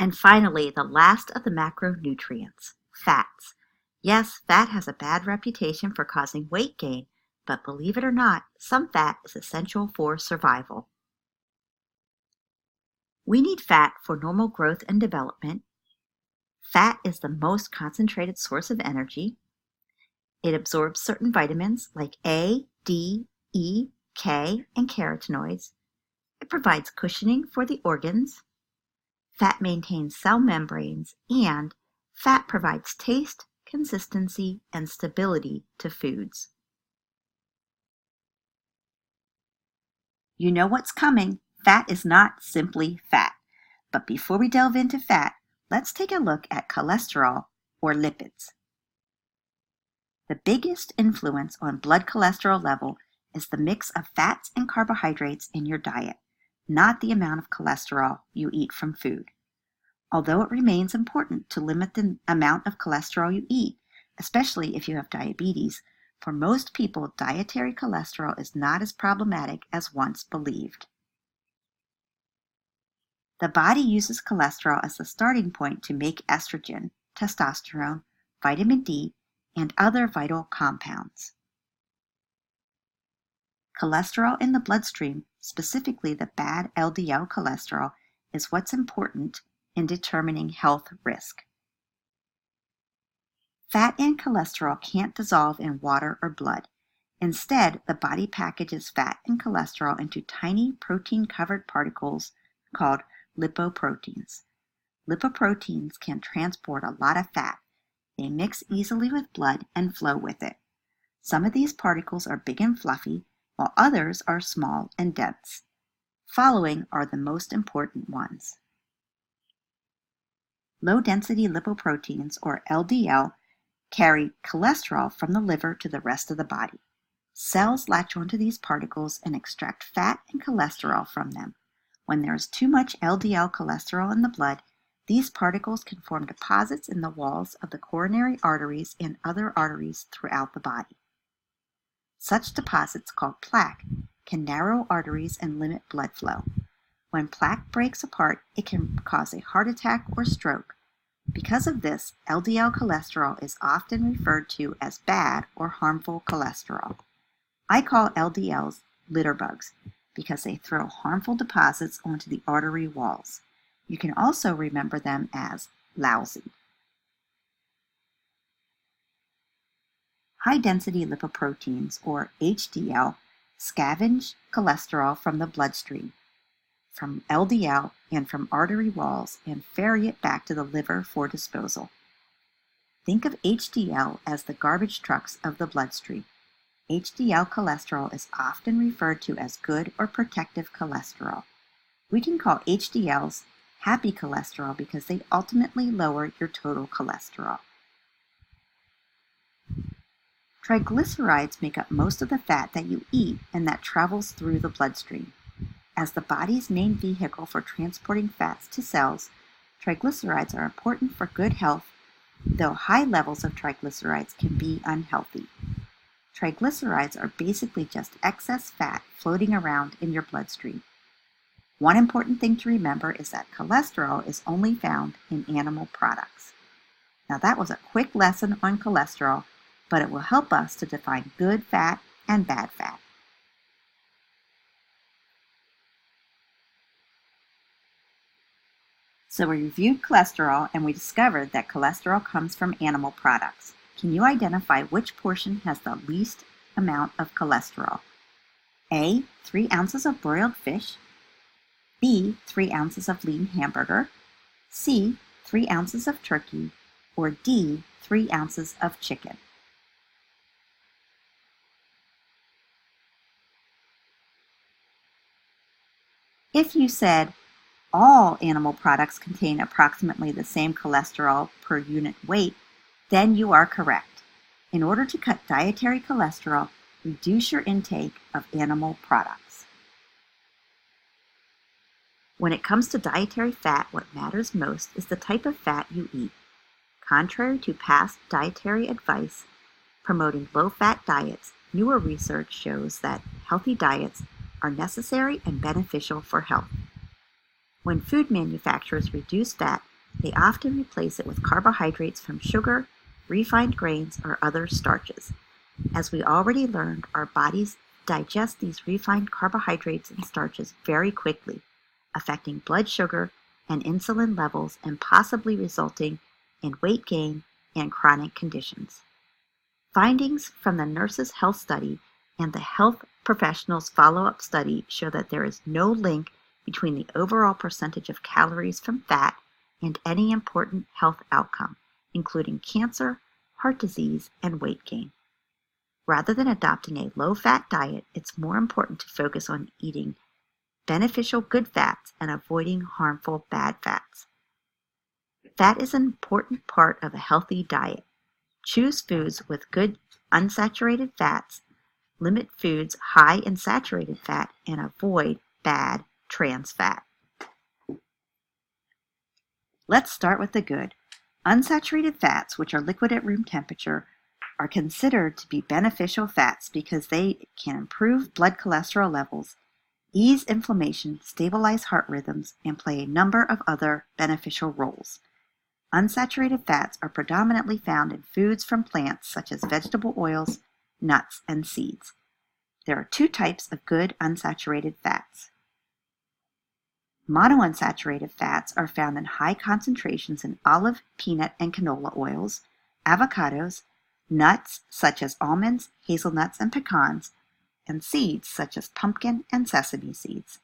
And finally, the last of the macronutrients, fats. Yes, fat has a bad reputation for causing weight gain, but believe it or not, some fat is essential for survival. We need fat for normal growth and development. Fat is the most concentrated source of energy. It absorbs certain vitamins like A, D, E, K, and carotenoids. It provides cushioning for the organs. Fat maintains cell membranes, and fat provides taste, consistency, and stability to foods. You know what's coming. Fat is not simply fat. But before we delve into fat, let's take a look at cholesterol or lipids. The biggest influence on blood cholesterol level is the mix of fats and carbohydrates in your diet, not the amount of cholesterol you eat from food. Although it remains important to limit the amount of cholesterol you eat, especially if you have diabetes, for most people, dietary cholesterol is not as problematic as once believed. The body uses cholesterol as the starting point to make estrogen, testosterone, vitamin D, and other vital compounds. Cholesterol in the bloodstream, specifically the bad LDL cholesterol, is what's important in determining health risk. Fat and cholesterol can't dissolve in water or blood. Instead, the body packages fat and cholesterol into tiny protein-covered particles called lipoproteins. Lipoproteins can transport a lot of fat. They mix easily with blood and flow with it. Some of these particles are big and fluffy, while others are small and dense. Following are the most important ones. Low-density lipoproteins, or LDL, carry cholesterol from the liver to the rest of the body. Cells latch onto these particles and extract fat and cholesterol from them. When there is too much LDL cholesterol in the blood, these particles can form deposits in the walls of the coronary arteries and other arteries throughout the body. Such deposits, called plaque, can narrow arteries and limit blood flow. When plaque breaks apart, it can cause a heart attack or stroke. Because of this, LDL cholesterol is often referred to as bad or harmful cholesterol. I call LDLs litter bugs because they throw harmful deposits onto the artery walls. You can also remember them as lousy. High-density lipoproteins, or HDL, scavenge cholesterol from the bloodstream, from LDL and from artery walls, and ferry it back to the liver for disposal. Think of HDL as the garbage trucks of the bloodstream. HDL cholesterol is often referred to as good or protective cholesterol. We can call HDLs happy cholesterol because they ultimately lower your total cholesterol. Triglycerides make up most of the fat that you eat and that travels through the bloodstream. As the body's main vehicle for transporting fats to cells, triglycerides are important for good health, though high levels of triglycerides can be unhealthy. Triglycerides are basically just excess fat floating around in your bloodstream. One important thing to remember is that cholesterol is only found in animal products. Now that was a quick lesson on cholesterol, but it will help us to define good fat and bad fat. So we reviewed cholesterol and we discovered that cholesterol comes from animal products. Can you identify which portion has the least amount of cholesterol? A, 3 ounces of broiled fish. B, 3 ounces of lean hamburger. C, 3 ounces of turkey. Or D, 3 ounces of chicken. If you said all animal products contain approximately the same cholesterol per unit weight, then you are correct. In order to cut dietary cholesterol, reduce your intake of animal products. When it comes to dietary fat, what matters most is the type of fat you eat. Contrary to past dietary advice promoting low-fat diets, newer research shows that healthy diets are necessary and beneficial for health. When food manufacturers reduce fat, They often replace it with carbohydrates from sugar, refined grains, or other starches. As we already learned, our bodies digest these refined carbohydrates and starches very quickly, affecting blood sugar and insulin levels and possibly resulting in weight gain and chronic conditions. Findings from the Nurses' Health Study and the Health Professionals' Follow-up Study show that there is no link between the overall percentage of calories from fat and any important health outcome, including cancer, heart disease, and weight gain. Rather than adopting a low-fat diet, it's more important to focus on eating beneficial good fats and avoiding harmful bad fats. Fat is an important part of a healthy diet. Choose foods with good unsaturated fats, limit foods high in saturated fat, and avoid bad trans fat. Let's start with the good. Unsaturated fats, which are liquid at room temperature, are considered to be beneficial fats because they can improve blood cholesterol levels, ease inflammation, stabilize heart rhythms, and play a number of other beneficial roles. Unsaturated fats are predominantly found in foods from plants such as vegetable oils, nuts, and seeds. There are two types of good unsaturated fats. Monounsaturated fats are found in high concentrations in olive, peanut, and canola oils, avocados, nuts such as almonds, hazelnuts, and pecans, and seeds such as pumpkin and sesame seeds.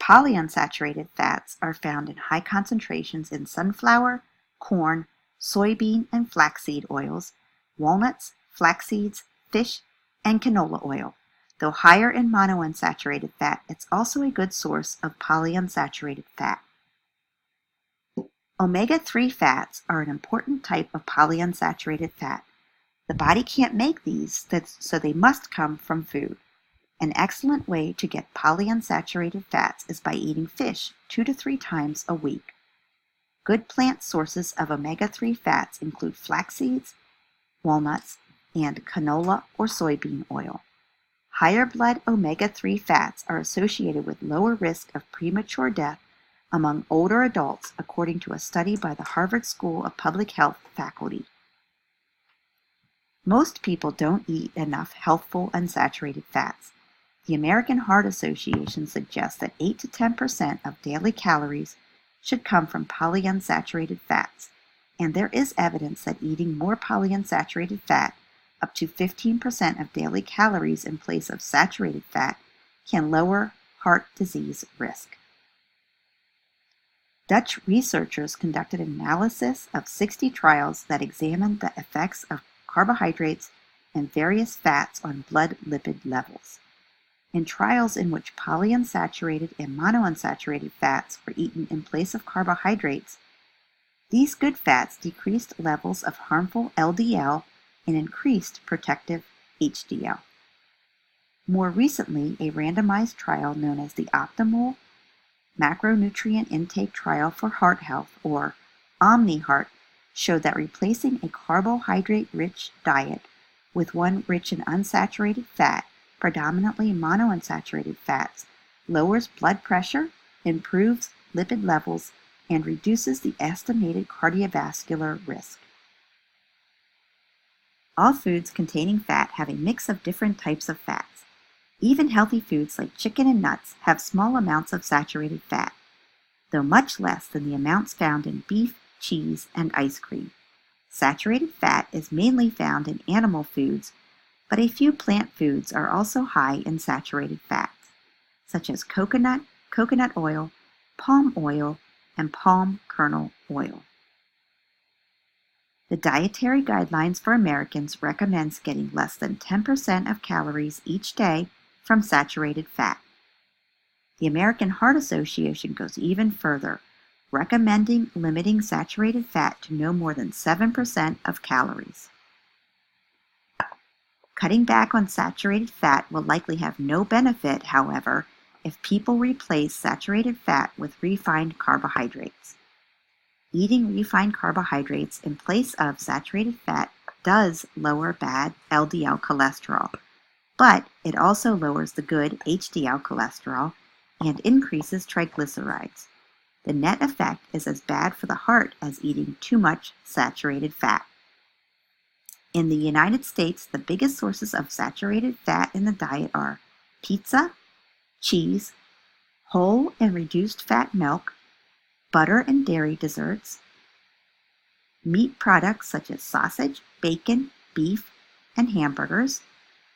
Polyunsaturated fats are found in high concentrations in sunflower, corn, soybean, and flaxseed oils, walnuts, flax seeds, fish, and canola oil. Though higher in monounsaturated fat, it's also a good source of polyunsaturated fat. Omega-3 fats are an important type of polyunsaturated fat. The body can't make these, so they must come from food. An excellent way to get polyunsaturated fats is by eating fish 2 to 3 times a week. Good plant sources of omega-3 fats include flax seeds, walnuts, and canola or soybean oil. Higher blood omega-3 fats are associated with lower risk of premature death among older adults, according to a study by the Harvard School of Public Health faculty. Most people don't eat enough healthful unsaturated fats. The American Heart Association suggests that 8 to 10% of daily calories should come from polyunsaturated fats, and there is evidence that eating more polyunsaturated fat, up to 15% of daily calories in place of saturated fat, can lower heart disease risk. Dutch researchers conducted an analysis of 60 trials that examined the effects of carbohydrates and various fats on blood lipid levels. In trials in which polyunsaturated and monounsaturated fats were eaten in place of carbohydrates, these good fats decreased levels of harmful LDL and increased protective HDL. More recently, a randomized trial known as the Optimal Macronutrient Intake Trial for Heart Health, or OmniHeart, showed that replacing a carbohydrate-rich diet with one rich in unsaturated fat, predominantly monounsaturated fats, lowers blood pressure, improves lipid levels, and reduces the estimated cardiovascular risk. All foods containing fat have a mix of different types of fats. Even healthy foods like chicken and nuts have small amounts of saturated fat, though much less than the amounts found in beef, cheese, and ice cream. Saturated fat is mainly found in animal foods, but a few plant foods are also high in saturated fats, such as coconut, coconut oil, palm oil, and palm kernel oil. The Dietary Guidelines for Americans recommends getting less than 10% of calories each day from saturated fat. The American Heart Association goes even further, recommending limiting saturated fat to no more than 7% of calories. Cutting back on saturated fat will likely have no benefit, however, if people replace saturated fat with refined carbohydrates. Eating refined carbohydrates in place of saturated fat does lower bad LDL cholesterol, but it also lowers the good HDL cholesterol and increases triglycerides. The net effect is as bad for the heart as eating too much saturated fat. In the United States, the biggest sources of saturated fat in the diet are pizza, cheese, whole and reduced fat milk, butter and dairy desserts, meat products such as sausage, bacon, beef, and hamburgers,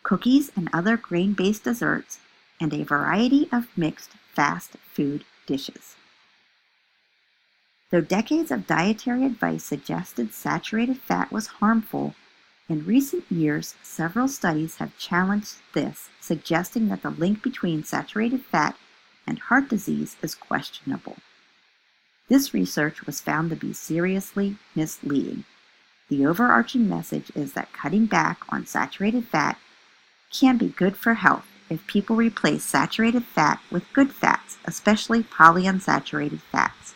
cookies and other grain-based desserts, and a variety of mixed fast food dishes. Though decades of dietary advice suggested saturated fat was harmful, in recent years several studies have challenged this, suggesting that the link between saturated fat and heart disease is questionable. This research was found to be seriously misleading. The overarching message is that cutting back on saturated fat can be good for health if people replace saturated fat with good fats, especially polyunsaturated fats.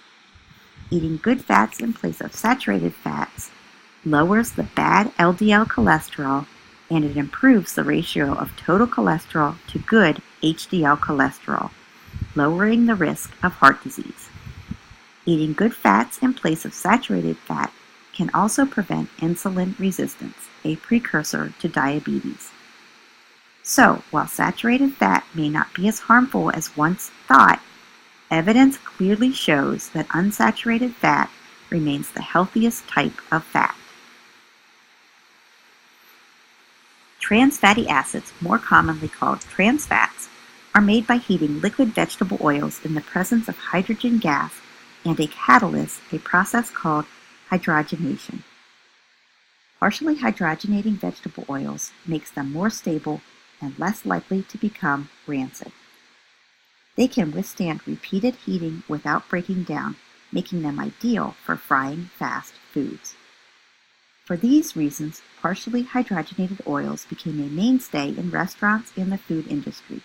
Eating good fats in place of saturated fats lowers the bad LDL cholesterol, and it improves the ratio of total cholesterol to good HDL cholesterol, lowering the risk of heart disease. Eating good fats in place of saturated fat can also prevent insulin resistance, a precursor to diabetes. So, while saturated fat may not be as harmful as once thought, evidence clearly shows that unsaturated fat remains the healthiest type of fat. Trans fatty acids, more commonly called trans fats, are made by heating liquid vegetable oils in the presence of hydrogen gas and a catalyst, a process called hydrogenation. Partially hydrogenating vegetable oils makes them more stable and less likely to become rancid. They can withstand repeated heating without breaking down, making them ideal for frying fast foods. For these reasons, partially hydrogenated oils became a mainstay in restaurants and the food industry,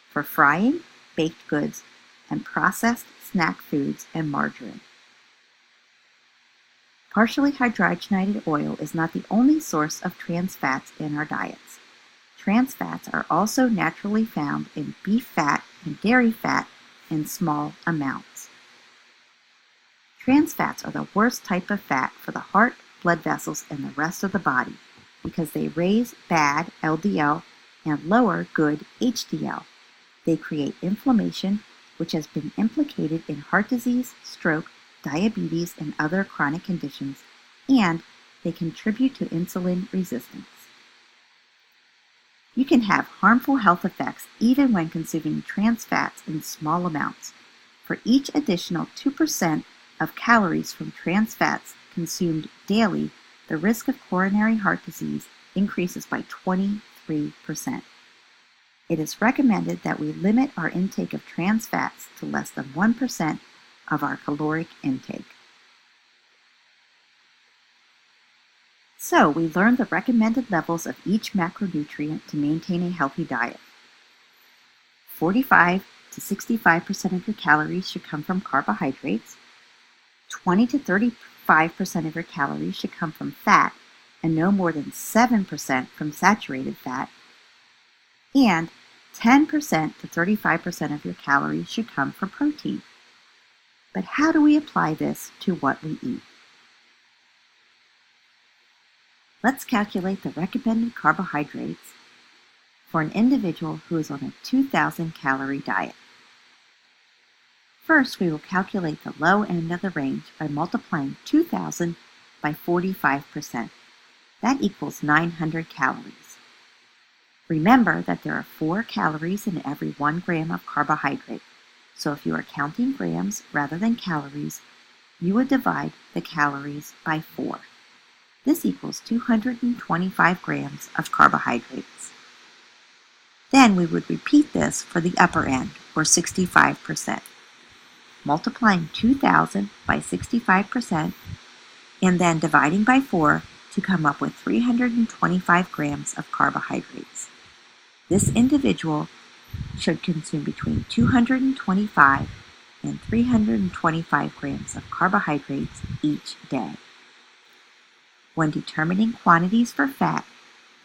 for frying, baked goods, and processed snack foods and margarine. Partially hydrogenated oil is not the only source of trans fats in our diets. Trans fats are also naturally found in beef fat and dairy fat in small amounts. Trans fats are the worst type of fat for the heart, blood vessels, and the rest of the body because they raise bad LDL and lower good HDL. They create inflammation, which has been implicated in heart disease, stroke, diabetes, and other chronic conditions, and they contribute to insulin resistance. You can have harmful health effects even when consuming trans fats in small amounts. For each additional 2% of calories from trans fats consumed daily, the risk of coronary heart disease increases by 23%. It is recommended that we limit our intake of trans fats to less than 1% of our caloric intake. So, we learned the recommended levels of each macronutrient to maintain a healthy diet. 45 to 65% of your calories should come from carbohydrates. 20 to 35% of your calories should come from fat, and no more than 7% from saturated fat. And 10% to 35% of your calories should come from protein. But how do we apply this to what we eat? Let's calculate the recommended carbohydrates for an individual who is on a 2,000 calorie diet. First, we will calculate the low end of the range by multiplying 2,000 by 45%. That equals 900 calories. Remember that there are 4 calories in every 1 gram of carbohydrate. So if you are counting grams rather than calories, you would divide the calories by 4. This equals 225 grams of carbohydrates. Then we would repeat this for the upper end, or 65%. Multiplying 2,000 by 65% and then dividing by 4 to come up with 325 grams of carbohydrates. This individual should consume between 225 and 325 grams of carbohydrates each day. When determining quantities for fat,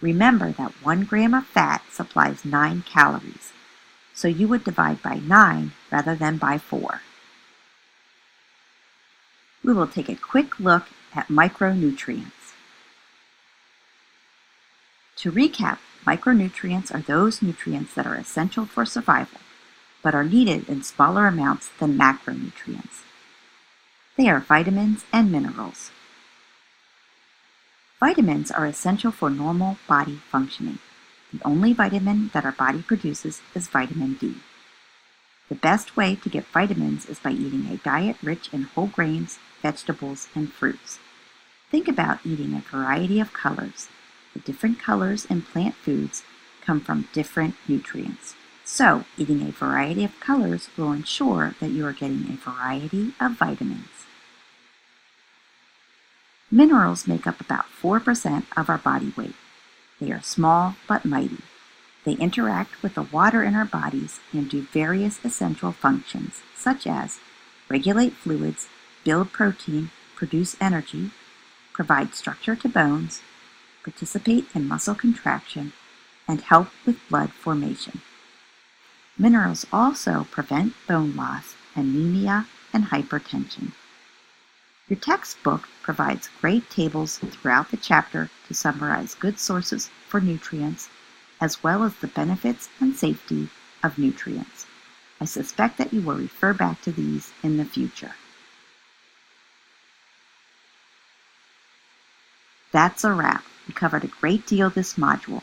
remember that 1 gram of fat supplies 9 calories, so you would divide by 9 rather than by 4. we will take a quick look at micronutrients. To recap, micronutrients are those nutrients that are essential for survival, but are needed in smaller amounts than macronutrients. They are vitamins and minerals. Vitamins are essential for normal body functioning. The only vitamin that our body produces is vitamin D. The best way to get vitamins is by eating a diet rich in whole grains, vegetables, and fruits. Think about eating a variety of colors. The different colors in plant foods come from different nutrients. So, eating a variety of colors will ensure that you are getting a variety of vitamins. Minerals make up about 4% of our body weight. They are small but mighty. They interact with the water in our bodies and do various essential functions, such as regulate fluids, build protein, produce energy, provide structure to bones, participate in muscle contraction, and help with blood formation. Minerals also prevent bone loss, anemia, and hypertension. Your textbook provides great tables throughout the chapter to summarize good sources for nutrients, as well as the benefits and safety of nutrients. I suspect that you will refer back to these in the future. That's a wrap. We covered a great deal this module.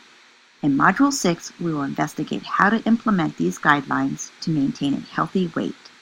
In Module 6, we will investigate how to implement these guidelines to maintain a healthy weight.